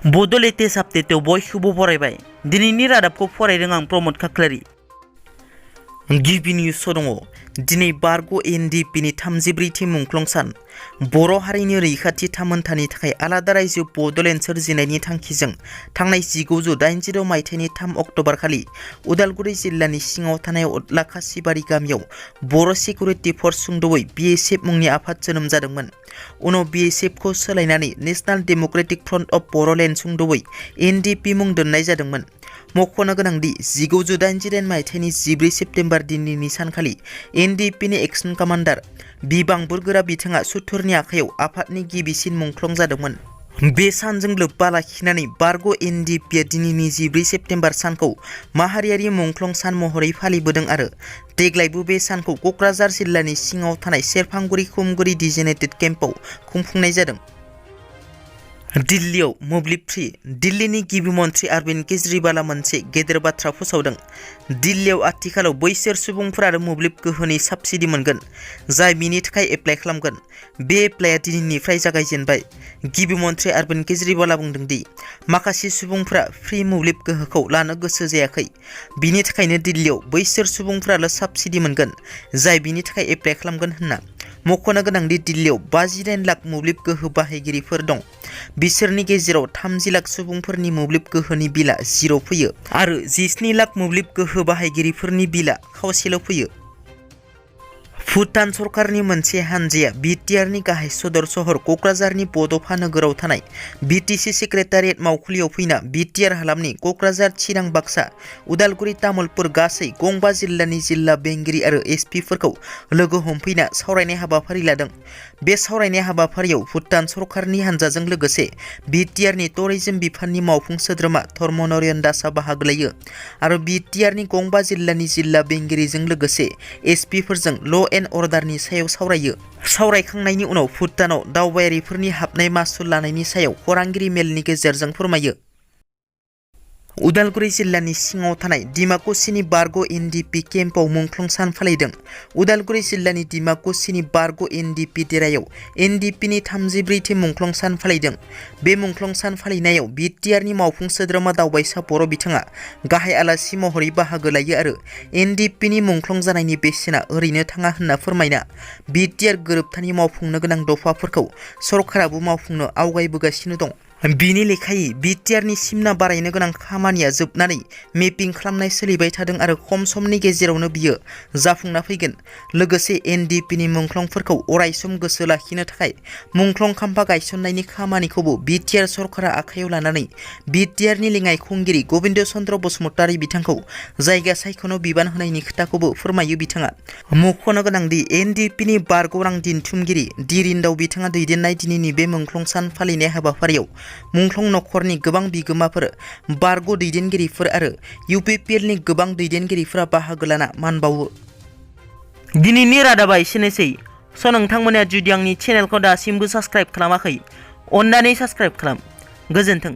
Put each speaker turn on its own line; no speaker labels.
बड' लेटेस्ट आपडेटआव बयखौबो बरायबाय। दिनैनि रादाबखौ फरायदों आं प्रमद खाख्लारि। गिबि निउसआव दङ दिनै बारग' एनडिएफबि 34थि मुंख्लं सान। बर' हारिनि रैखाथि थामोनथानि थाखाय आलादा रायजो बड'लेण्ड सोरजिनायनि थांखिजों थांनाय 1986 मायथाइनि 3 अक्ट'बर खालि उदालगुरि जिल्लानि सिङाव थानाय अदला खासिबारि गामियाव बर' सिकिउरिटि फर्स सुंद'यै बिएसएफ मुंनि आफाद जोनोम जादोंमोन। उनाव बिएसएफखौ सोलायनानै national democratic front of Bodoland सुंद'यै एनडिएफबि मुं दोननाय जादोंमोन। मख'नो गोनांदि 1988 मायथाइनि 14 सेप्तेम्बर दिनैनि सानखालि एनडिएफबिनि एक्सन कामान्डार बिबां बरगोरा बिथाङा सुथुरनि आखायाव आफादनि गिबिसिन मुंख्लं जादोंमोन। बे सानजों लोब्बा लाखिनानै बारग' एनडिएफबिआ दिनैनि 14 सेप्तेम्बर सानखौ माहारियारि मुंख्लं सान महरै फालिबोदों आरो देग्लायबो बे सानखौ क'क्राझार जिल्लानि सिङाव थानाय सेरफांगुरि खुमगुरि डिजिनेटेड केम्पआव खुंफुंनाय जादों। दिल्लीयाव मोब्लिब फ्री। दिल्लीनि गिबि मन्थ्रि अरविन्द केजरीवालआ मोनसे गेदेर बाथ्रा फोसावदों। दिल्लीयाव आथिखालाव बैसोर सुबुंफोरा आरो मोब्लिब गोहोनि साबसिडि मोनगोन जाय बिनि थाखाय एप्लाइ खालामगोन। बे एप्लाइआ दिनैनिफ्राय जागायजेनबाय। गिबि मन्थ्रि अरविन्द केजरीवालआ बुंदों दि माखासे सुबुंफोरा फ्री मोब्लिब गोहोखौ लानो गोसो जायाखै। बिनि थाखायनो दिल्लीयाव बैसोर सुबुंफोराल' साबसिडि मोनगोन जाय बिनि थाखाय एप्लाइ खालामगोन होनना। मख'नो गोनांदि दिल्लीयाव 59 लाख मोब्लिब गोहो बाहायगिरिफोर दं। बिसोरनि गेजेराव 30 लाख सुबुंफोरनि मोब्लिब गोहोनि बिला 0 फैयो आरो 17 लाख मोब्लिब गोहो बाहायगिरिफोरनि बिला खावसेल' फैयो। भुटान सरकारनि मोनसे हानजाया बिटिआरनि गाहाय सदर सहर क'क्राझारनि बड'फा नोगोराव थानाय बिटिसि सेक्रेटारियेट मावखुलियाव फैना बिटिआर हालामनि क'क्राझार, चिरां, बाक्सा, उदालगुरि, तामुलपुर गासै गंबा जिल्लानि जिल्ला बेंगिरि आरो एसपिफोरखौ लोगो हमफैना सावरायनाय हाबाफारि लादों। बे सावरायनाय हाबाफारियाव भुटान सरकारनि हानजाजों लोगोसे बिटिआरनि टुरिज्म बिफाननि मावफुं सोद्रोमा धर्मनरेन दासआ बाहागो लायो आरो बिटिआरनि गंबा जिल्लानि जिल्ला बेंगिरिजों लोगोसे एसपिफोरजों ल' एन्ड अर्डारनि सायाव सावरायो। सावरायखांनायनि उनाव भुटानाव दावबायारिफोरनि हाबनाय मासुल लानायनि सायाव खौरांगिरि मेलनि गेजेरजों फोरमायो। उदालगुरि जिल्लानि सिङाव थानाय डिमाकुसिनि बारग' एनडिएफबि केम्पआव मुंख्लं सान फालिदों। उदालगुरि जिल्लानि डिमाकुसिनि बारग' एनडिएफबि देरायाव एनडिएफबिनि 34थि मुंख्लं सान फालिदों। बे मुंख्लं सान फालिनायाव बिटिआरनि मावफुं सोद्रोमा दावबायसा बर' बिथाङा गाहाय आलासि महरै बाहागो लायो आरो एनडिएफबिनि मुंख्लं जानायनि बेसेना ओरैनो थाङा होनना फोरमायना बिटिआर गोरोबथानि मावफुंनो गोनां दफाफोरखौ सरकाराबो मावफुंनो आवगायबोगासिनो दं। बिनि लेखायै बिटिआरनि सिमना बारायनो गोनां खामानिया जोबनानै मेपिं खालामनाय सोलिबाय थादों आरो खम समनि गेजेरावनो बियो जाफुंना फैगोन। लोगोसे एनडिएफबिनि मुंख्लंफोरखौ अरायसम गोसो लाखिनो थाखाय मुंख्लं खाम्फा गायसननायनि खामानिखौबो बिटिआर सरकारा आखायाव लानानै बिटिआरनि लेङाइ खुंगिरि गबिन्द चन्द्र बसुमतारी बिथांखौ जायगा सायख'नो बिबान होनायनि खोथाखौबो फोरमायो बिथाङा। मख'नो गोनांदि एनडिएफबिनि बारग'रां दिन्थुमगिरि दिरिन्दाव बिथाङा दैदेननाय दिनैनि बे मुंख्लं सान फालिनाय हाबाफारियाव मुंख्लं नखरनि गोबां बिगोमाफोर, बारग' दैदेनगिरिफोर आरो इउपिपिएलनि गोबां दैदेनगिरिफोरा बाहागो लाना मान बावो। दिनैनि रादाबा एसेनोसै। नोंथांमोना जुदि आंनि चेनेलखौ दासिमबो साबस्क्राइब खालामाखै, अन्नानै साबस्क्राइब खालाम। गोजोन्थों।